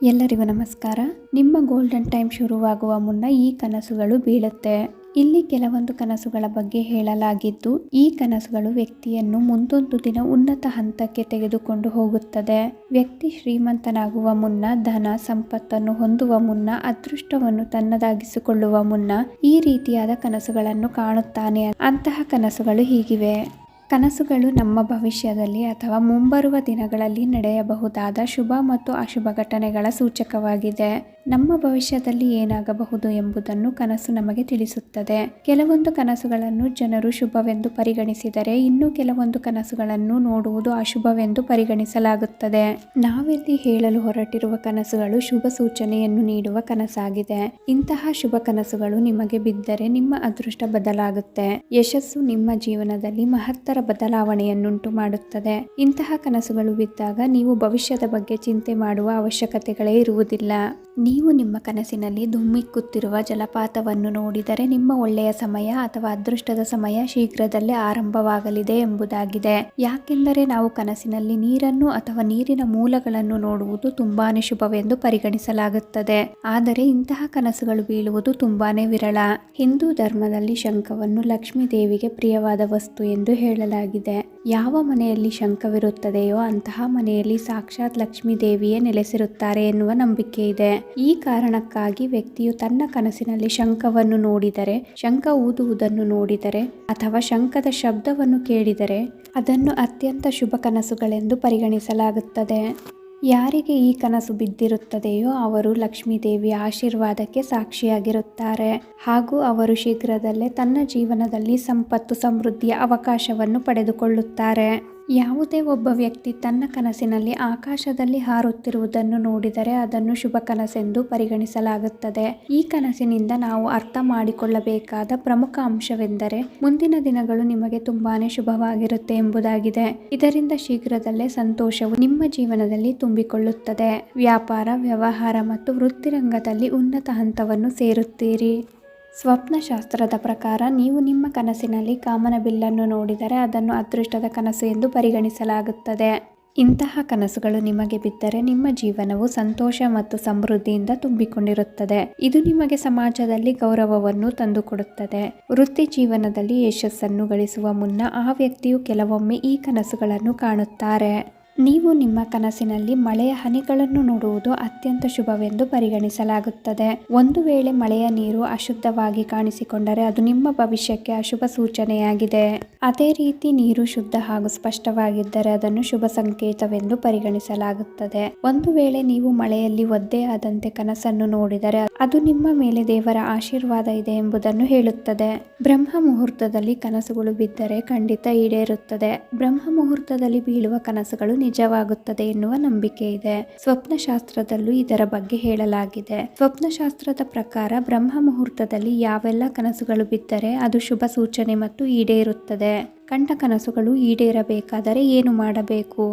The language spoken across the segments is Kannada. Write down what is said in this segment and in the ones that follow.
ಎಲ್ಲರಿಗೂ ನಮಸ್ಕಾರ. ನಿಮ್ಮ ಗೋಲ್ಡನ್ ಟೈಮ್ ಶುರುವಾಗುವ ಮುನ್ನ ಈ ಕನಸುಗಳು ಬೀಳುತ್ತೆ. ಇಲ್ಲಿ ಕೆಲವೊಂದು ಕನಸುಗಳ ಬಗ್ಗೆ ಹೇಳಲಾಗಿದ್ದು, ಈ ಕನಸುಗಳು ವ್ಯಕ್ತಿಯನ್ನು ಮುಂದೊಂದು ದಿನ ಉನ್ನತ ಹಂತಕ್ಕೆ ತೆಗೆದುಕೊಂಡು ಹೋಗುತ್ತದೆ. ವ್ಯಕ್ತಿ ಶ್ರೀಮಂತನಾಗುವ ಮುನ್ನ, ಧನ ಸಂಪತ್ತನ್ನು ಹೊಂದುವ ಮುನ್ನ, ಅದೃಷ್ಟವನ್ನು ತನ್ನದಾಗಿಸಿಕೊಳ್ಳುವ ಮುನ್ನ ಈ ರೀತಿಯಾದ ಕನಸುಗಳನ್ನು ಕಾಣುತ್ತಾನೆ. ಅಂತಹ ಕನಸುಗಳು ಹೀಗಿವೆ. ಕನಸುಗಳು ನಮ್ಮ ಭವಿಷ್ಯದಲ್ಲಿ ಅಥವಾ ಮುಂಬರುವ ದಿನಗಳಲ್ಲಿ ನಡೆಯಬಹುದಾದ ಶುಭ ಮತ್ತು ಅಶುಭ ಘಟನೆಗಳ ಸೂಚಕವಾಗಿದೆ. ನಮ್ಮ ಭವಿಷ್ಯದಲ್ಲಿ ಏನಾಗಬಹುದು ಎಂಬುದನ್ನು ಕನಸು ನಮಗೆ ತಿಳಿಸುತ್ತದೆ. ಕೆಲವೊಂದು ಕನಸುಗಳನ್ನು ಜನರು ಶುಭವೆಂದು ಪರಿಗಣಿಸಿದರೆ, ಇನ್ನು ಕೆಲವೊಂದು ಕನಸುಗಳನ್ನು ನೋಡುವುದು ಅಶುಭವೆಂದು ಪರಿಗಣಿಸಲಾಗುತ್ತದೆ. ನಾವಿಲ್ಲಿ ಹೇಳಲು ಹೊರಟಿರುವ ಕನಸುಗಳು ಶುಭ ಸೂಚನೆಯನ್ನು ನೀಡುವ ಕನಸಾಗಿದೆ. ಇಂತಹ ಶುಭ ಕನಸುಗಳು ನಿಮಗೆ ಬಿದ್ದರೆ ನಿಮ್ಮ ಅದೃಷ್ಟ ಬದಲಾಗುತ್ತೆ. ಯಶಸ್ಸು ನಿಮ್ಮ ಜೀವನದಲ್ಲಿ ಮಹತ್ತರ ಬದಲಾವಣೆಯನ್ನುಂಟು ಮಾಡುತ್ತದೆ. ಇಂತಹ ಕನಸುಗಳು ಬಿದ್ದಾಗ ನೀವು ಭವಿಷ್ಯದ ಬಗ್ಗೆ ಚಿಂತೆ ಮಾಡುವ ಅವಶ್ಯಕತೆಗಳೇ ಇರುವುದಿಲ್ಲ. ನೀವು ನಿಮ್ಮ ಕನಸಿನಲ್ಲಿ ಧುಮ್ಮಿಕ್ಕುತ್ತಿರುವ ಜಲಪಾತವನ್ನು ನೋಡಿದರೆ ನಿಮ್ಮ ಒಳ್ಳೆಯ ಸಮಯ ಅಥವಾ ಅದೃಷ್ಟದ ಸಮಯ ಶೀಘ್ರದಲ್ಲೇ ಆರಂಭವಾಗಲಿದೆ ಎಂಬುದಾಗಿದೆ. ಯಾಕೆಂದರೆ ನಾವು ಕನಸಿನಲ್ಲಿ ನೀರನ್ನು ಅಥವಾ ನೀರಿನ ಮೂಲಗಳನ್ನು ನೋಡುವುದು ತುಂಬಾನೇ ಶುಭವೆಂದು ಪರಿಗಣಿಸಲಾಗುತ್ತದೆ. ಆದರೆ ಇಂತಹ ಕನಸುಗಳು ಬೀಳುವುದು ತುಂಬಾನೇ ವಿರಳ. ಹಿಂದೂ ಧರ್ಮದಲ್ಲಿ ಶಂಖವನ್ನು ಲಕ್ಷ್ಮೀ ದೇವಿಗೆ ಪ್ರಿಯವಾದ ವಸ್ತು ಎಂದು ಹೇಳಲಾಗಿದೆ. ಯಾವ ಮನೆಯಲ್ಲಿ ಶಂಖವಿರುತ್ತದೆಯೋ ಅಂತಹ ಮನೆಯಲ್ಲಿ ಸಾಕ್ಷಾತ್ ಲಕ್ಷ್ಮೀ ದೇವಿಯೇ ನೆಲೆಸಿರುತ್ತಾರೆ ಎನ್ನುವ ನಂಬಿಕೆ ಇದೆ. ಈ ಕಾರಣಕ್ಕಾಗಿ ವ್ಯಕ್ತಿಯು ತನ್ನ ಕನಸಿನಲ್ಲಿ ಶಂಖವನ್ನು ನೋಡಿದರೆ, ಶಂಖ ಊದುವುದನ್ನು ನೋಡಿದರೆ ಅಥವಾ ಶಂಖದ ಶಬ್ದವನ್ನು ಕೇಳಿದರೆ ಅದನ್ನು ಅತ್ಯಂತ ಶುಭ ಕನಸುಗಳೆಂದು ಪರಿಗಣಿಸಲಾಗುತ್ತದೆ. ಯಾರಿಗೆ ಈ ಕನಸು ಬಿದ್ದಿರುತ್ತದೆಯೋ ಅವರು ಲಕ್ಷ್ಮೀ ದೇವಿಯ ಆಶೀರ್ವಾದಕ್ಕೆ ಸಾಕ್ಷಿಯಾಗಿರುತ್ತಾರೆ ಹಾಗೂ ಅವರು ಶೀಘ್ರದಲ್ಲೇ ತನ್ನ ಜೀವನದಲ್ಲಿ ಸಂಪತ್ತು ಸಮೃದ್ಧಿಯ ಅವಕಾಶವನ್ನು ಪಡೆದುಕೊಳ್ಳುತ್ತಾರೆ. ಯಾವುದೇ ಒಬ್ಬ ವ್ಯಕ್ತಿ ತನ್ನ ಕನಸಿನಲ್ಲಿ ಆಕಾಶದಲ್ಲಿ ಹಾರುತ್ತಿರುವುದನ್ನು ನೋಡಿದರೆ ಅದನ್ನು ಶುಭ ಕನಸೆಂದು ಪರಿಗಣಿಸಲಾಗುತ್ತದೆ. ಈ ಕನಸಿನಿಂದ ನಾವು ಅರ್ಥ ಮಾಡಿಕೊಳ್ಳಬೇಕಾದ ಪ್ರಮುಖ ಅಂಶವೆಂದರೆ ಮುಂದಿನ ದಿನಗಳು ನಿಮಗೆ ತುಂಬಾನೇ ಶುಭವಾಗಿರುತ್ತೆ ಎಂಬುದಾಗಿದೆ. ಇದರಿಂದ ಶೀಘ್ರದಲ್ಲೇ ಸಂತೋಷವು ನಿಮ್ಮ ಜೀವನದಲ್ಲಿ ತುಂಬಿಕೊಳ್ಳುತ್ತದೆ. ವ್ಯಾಪಾರ, ವ್ಯವಹಾರ ಮತ್ತು ವೃತ್ತಿರಂಗದಲ್ಲಿ ಉನ್ನತ ಹಂತವನ್ನು ಸೇರುತ್ತೀರಿ. ಸ್ವಪ್ನಶಾಸ್ತ್ರದ ಪ್ರಕಾರ ನೀವು ನಿಮ್ಮ ಕನಸಿನಲ್ಲಿ ಕಾಮನ ಬಿಲ್ಲನ್ನು ನೋಡಿದರೆ ಅದನ್ನು ಅದೃಷ್ಟದ ಕನಸು ಎಂದು ಪರಿಗಣಿಸಲಾಗುತ್ತದೆ. ಇಂತಹ ಕನಸುಗಳು ನಿಮಗೆ ಬಿದ್ದರೆ ನಿಮ್ಮ ಜೀವನವು ಸಂತೋಷ ಮತ್ತು ಸಮೃದ್ಧಿಯಿಂದ ತುಂಬಿಕೊಂಡಿರುತ್ತದೆ. ಇದು ನಿಮಗೆ ಸಮಾಜದಲ್ಲಿ ಗೌರವವನ್ನು ತಂದುಕೊಡುತ್ತದೆ. ವೃತ್ತಿ ಜೀವನದಲ್ಲಿ ಯಶಸ್ಸನ್ನು ಗಳಿಸುವ ಮುನ್ನ ಆ ವ್ಯಕ್ತಿಯು ಕೆಲವೊಮ್ಮೆ ಈ ಕನಸುಗಳನ್ನು ಕಾಣುತ್ತಾರೆ. ನೀವು ನಿಮ್ಮ ಕನಸಿನಲ್ಲಿ ಮಳೆಯ ಹನಿಗಳನ್ನು ನೋಡುವುದು ಅತ್ಯಂತ ಶುಭವೆಂದು ಪರಿಗಣಿಸಲಾಗುತ್ತದೆ. ಒಂದು ವೇಳೆ ಮಳೆಯ ನೀರು ಅಶುದ್ಧವಾಗಿ ಕಾಣಿಸಿಕೊಂಡರೆ ಅದು ನಿಮ್ಮ ಭವಿಷ್ಯಕ್ಕೆ ಅಶುಭ ಸೂಚನೆಯಾಗಿದೆ. ಅದೇ ರೀತಿ ನೀರು ಶುದ್ಧ ಹಾಗೂ ಸ್ಪಷ್ಟವಾಗಿದ್ದರೆ ಅದನ್ನು ಶುಭ ಸಂಕೇತವೆಂದು ಪರಿಗಣಿಸಲಾಗುತ್ತದೆ. ಒಂದು ವೇಳೆ ನೀವು ಮಳೆಯಲ್ಲಿ ಒದ್ದೆಯಾದಂತೆ ಕನಸನ್ನು ನೋಡಿದರೆ ಅದು ನಿಮ್ಮ ಮೇಲೆ ದೇವರ ಆಶೀರ್ವಾದ ಇದೆ ಎಂಬುದನ್ನು ಹೇಳುತ್ತದೆ. ಬ್ರಹ್ಮ ಮುಹೂರ್ತದಲ್ಲಿ ಕನಸುಗಳು ಬಿದ್ದರೆ ಖಂಡಿತ ಈಡೇರುತ್ತದೆ. ಬ್ರಹ್ಮ ಮುಹೂರ್ತದಲ್ಲಿ ಬೀಳುವ ಕನಸುಗಳು ನಿಜವಾಗುತ್ತದೆ ಎನ್ನುವ ನಂಬಿಕೆ ಇದೆ. ಸ್ವಪ್ನಶಾಸ್ತ್ರದಲ್ಲೂ ಇದರ ಬಗ್ಗೆ ಹೇಳಲಾಗಿದೆ. ಸ್ವಪ್ನಶಾಸ್ತ್ರದ ಪ್ರಕಾರ ಬ್ರಹ್ಮ ಮುಹೂರ್ತದಲ್ಲಿ ಯಾವೆಲ್ಲ ಕನಸುಗಳು ಬಿದ್ದರೆ ಅದು ಶುಭ ಸೂಚನೆ ಮತ್ತು ಈಡೇರುತ್ತದೆ. ಕಂಡ ಕನಸುಗಳು ಈಡೇರಬೇಕಾದರೆ ಏನು ಮಾಡಬೇಕು?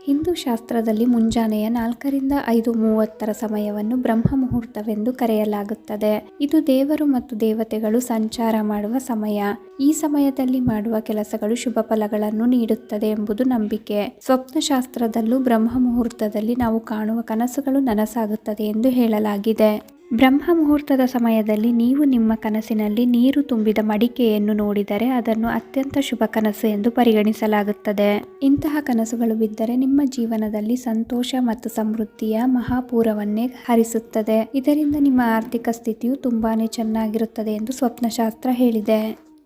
ಹಿಂದೂ ಶಾಸ್ತ್ರದಲ್ಲಿ ಮುಂಜಾನೆಯ 4ರಿಂದ 5:30 ಸಮಯವನ್ನು ಬ್ರಹ್ಮ ಮುಹೂರ್ತವೆಂದು ಕರೆಯಲಾಗುತ್ತದೆ. ಇದು ದೇವರು ಮತ್ತು ದೇವತೆಗಳು ಸಂಚಾರ ಮಾಡುವ ಸಮಯ. ಈ ಸಮಯದಲ್ಲಿ ಮಾಡುವ ಕೆಲಸಗಳು ಶುಭ ಫಲಗಳನ್ನು ನೀಡುತ್ತದೆ ಎಂಬುದು ನಂಬಿಕೆ. ಸ್ವಪ್ನಶಾಸ್ತ್ರದಲ್ಲೂ ಬ್ರಹ್ಮ ಮುಹೂರ್ತದಲ್ಲಿ ನಾವು ಕಾಣುವ ಕನಸುಗಳು ನನಸಾಗುತ್ತದೆ ಎಂದು ಹೇಳಲಾಗಿದೆ. ಬ್ರಹ್ಮ ಮುಹೂರ್ತದ ಸಮಯದಲ್ಲಿ ನೀವು ನಿಮ್ಮ ಕನಸಿನಲ್ಲಿ ನೀರು ತುಂಬಿದ ಮಡಿಕೆಯನ್ನು ನೋಡಿದರೆ ಅದನ್ನು ಅತ್ಯಂತ ಶುಭ ಕನಸು ಎಂದು ಪರಿಗಣಿಸಲಾಗುತ್ತದೆ. ಇಂತಹ ಕನಸುಗಳು ಬಿದ್ದರೆ ನಿಮ್ಮ ಜೀವನದಲ್ಲಿ ಸಂತೋಷ ಮತ್ತು ಸಮೃದ್ಧಿಯ ಮಹಾಪೂರವನ್ನೇ ಹರಿಸುತ್ತದೆ. ಇದರಿಂದ ನಿಮ್ಮ ಆರ್ಥಿಕ ಸ್ಥಿತಿಯು ತುಂಬಾನೇ ಚೆನ್ನಾಗಿರುತ್ತದೆ ಎಂದು ಸ್ವಪ್ನಶಾಸ್ತ್ರ ಹೇಳಿದೆ.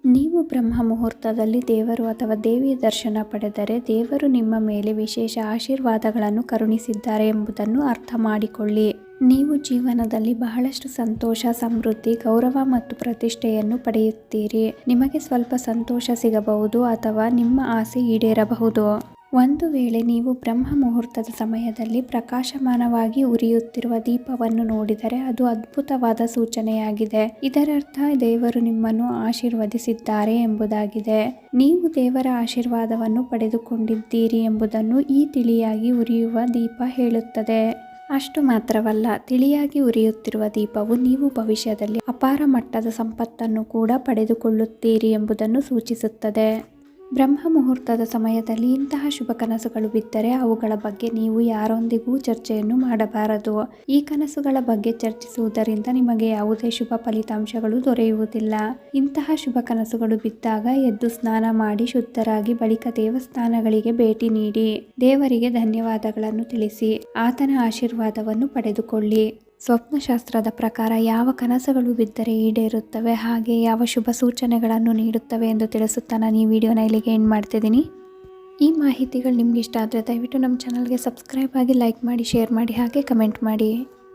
ನೀವು ಬ್ರಹ್ಮ ಮುಹೂರ್ತದಲ್ಲಿ ದೇವರು ಅಥವಾ ದೇವಿಯ ದರ್ಶನ ಪಡೆದರೆ ದೇವರು ನಿಮ್ಮ ಮೇಲೆ ವಿಶೇಷ ಆಶೀರ್ವಾದಗಳನ್ನು ಕರುಣಿಸಿದ್ದಾರೆ ಎಂಬುದನ್ನು ಅರ್ಥ ಮಾಡಿಕೊಳ್ಳಿ. ನೀವು ಜೀವನದಲ್ಲಿ ಬಹಳಷ್ಟು ಸಂತೋಷ, ಸಮೃದ್ಧಿ, ಗೌರವ ಮತ್ತು ಪ್ರತಿಷ್ಠೆಯನ್ನು ಪಡೆಯುತ್ತೀರಿ. ನಿಮಗೆ ಸ್ವಲ್ಪ ಸಂತೋಷ ಸಿಗಬಹುದು ಅಥವಾ ನಿಮ್ಮ ಆಸೆ ಈಡೇರಬಹುದು. ಒಂದು ವೇಳೆ ನೀವು ಬ್ರಹ್ಮ ಮುಹೂರ್ತದ ಸಮಯದಲ್ಲಿ ಪ್ರಕಾಶಮಾನವಾಗಿ ಉರಿಯುತ್ತಿರುವ ದೀಪವನ್ನು ನೋಡಿದರೆ ಅದು ಅದ್ಭುತವಾದ ಸೂಚನೆಯಾಗಿದೆ. ಇದರರ್ಥ ದೇವರು ನಿಮ್ಮನ್ನು ಆಶೀರ್ವದಿಸಿದ್ದಾರೆ ಎಂಬುದಾಗಿದೆ. ನೀವು ದೇವರ ಆಶೀರ್ವಾದವನ್ನು ಪಡೆದುಕೊಂಡಿದ್ದೀರಿ ಎಂಬುದನ್ನು ಈ ತಿಳಿಯಾಗಿ ಉರಿಯುವ ದೀಪ ಹೇಳುತ್ತದೆ. ಅಷ್ಟು ಮಾತ್ರವಲ್ಲ, ತಿಳಿಯಾಗಿ ಉರಿಯುತ್ತಿರುವ ದೀಪವು ನೀವು ಭವಿಷ್ಯದಲ್ಲಿ ಅಪಾರ ಮಟ್ಟದ ಸಂಪತ್ತನ್ನು ಕೂಡ ಪಡೆದುಕೊಳ್ಳುತ್ತೀರಿ ಎಂಬುದನ್ನು ಸೂಚಿಸುತ್ತದೆ. ಬ್ರಹ್ಮ ಮುಹೂರ್ತದ ಸಮಯದಲ್ಲಿ ಇಂತಹ ಶುಭ ಕನಸುಗಳು ಬಿದ್ದರೆ ಅವುಗಳ ಬಗ್ಗೆ ನೀವು ಯಾರೊಂದಿಗೂ ಚರ್ಚೆಯನ್ನು ಮಾಡಬಾರದು. ಈ ಕನಸುಗಳ ಬಗ್ಗೆ ಚರ್ಚಿಸುವುದರಿಂದ ನಿಮಗೆ ಯಾವುದೇ ಶುಭ ಫಲಿತಾಂಶಗಳು ದೊರೆಯುವುದಿಲ್ಲ. ಇಂತಹ ಶುಭ ಕನಸುಗಳು ಬಿದ್ದಾಗ ಎದ್ದು ಸ್ನಾನ ಮಾಡಿ ಶುದ್ಧರಾಗಿ ಬಳಿಕ ದೇವಸ್ಥಾನಗಳಿಗೆ ಭೇಟಿ ನೀಡಿ ದೇವರಿಗೆ ಧನ್ಯವಾದಗಳನ್ನು ತಿಳಿಸಿ ಆತನ ಆಶೀರ್ವಾದವನ್ನು ಪಡೆದುಕೊಳ್ಳಿ. ಸ್ವಪ್ನಶಾಸ್ತ್ರದ ಪ್ರಕಾರ ಯಾವ ಕನಸುಗಳು ಬಿದ್ದರೆ ಈಡೇರುತ್ತವೆ, ಹಾಗೆ ಯಾವ ಶುಭ ಸೂಚನೆಗಳನ್ನು ನೀಡುತ್ತವೆ ಎಂದು ತಿಳಿಸುತ್ತಾ ನಾನು ಈ ವಿಡಿಯೋನ ಇಲ್ಲಿಗೆ ಎಂಡ್ ಮಾಡ್ತಿದ್ದೀನಿ. ಈ ಮಾಹಿತಿಗಳು ನಿಮ್ಗೆ ಇಷ್ಟ ಆದರೆ ದಯವಿಟ್ಟು ನಮ್ಮ ಚಾನಲ್ಗೆ ಸಬ್ಸ್ಕ್ರೈಬ್ ಆಗಿ, ಲೈಕ್ ಮಾಡಿ, ಶೇರ್ ಮಾಡಿ, ಹಾಗೆ ಕಮೆಂಟ್ ಮಾಡಿ.